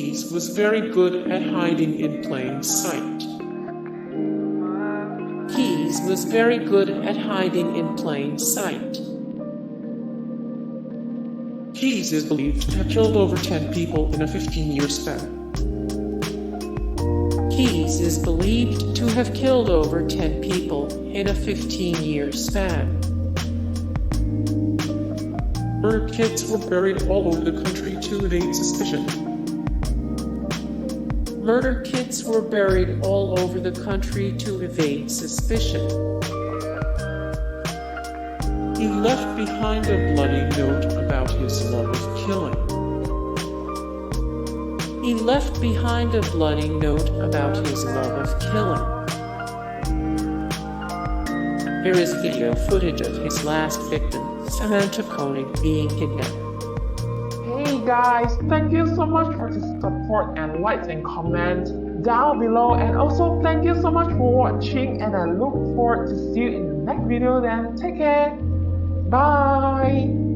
Keyes was very good at hiding in plain sight. Keyes was very good at hiding in plain sight. Keyes is believed to have killed over 10 people in a 15-year span. Keyes is believed to have killed over 10 people in a 15-year span. Murder kits were buried all over the country to evade suspicion. Murder kits were buried all over the country to evade suspicion. He left behind a bloody note about his love of killing. He left behind a bloody note about his love of killing. Here is video footage of his last victim, Samanta Koenig, being kidnapped. Hey guys, thank you so much for the support and likes and comments down below, and also thank you so much for watching, and I look forward to see you in the next video. Then take care, bye.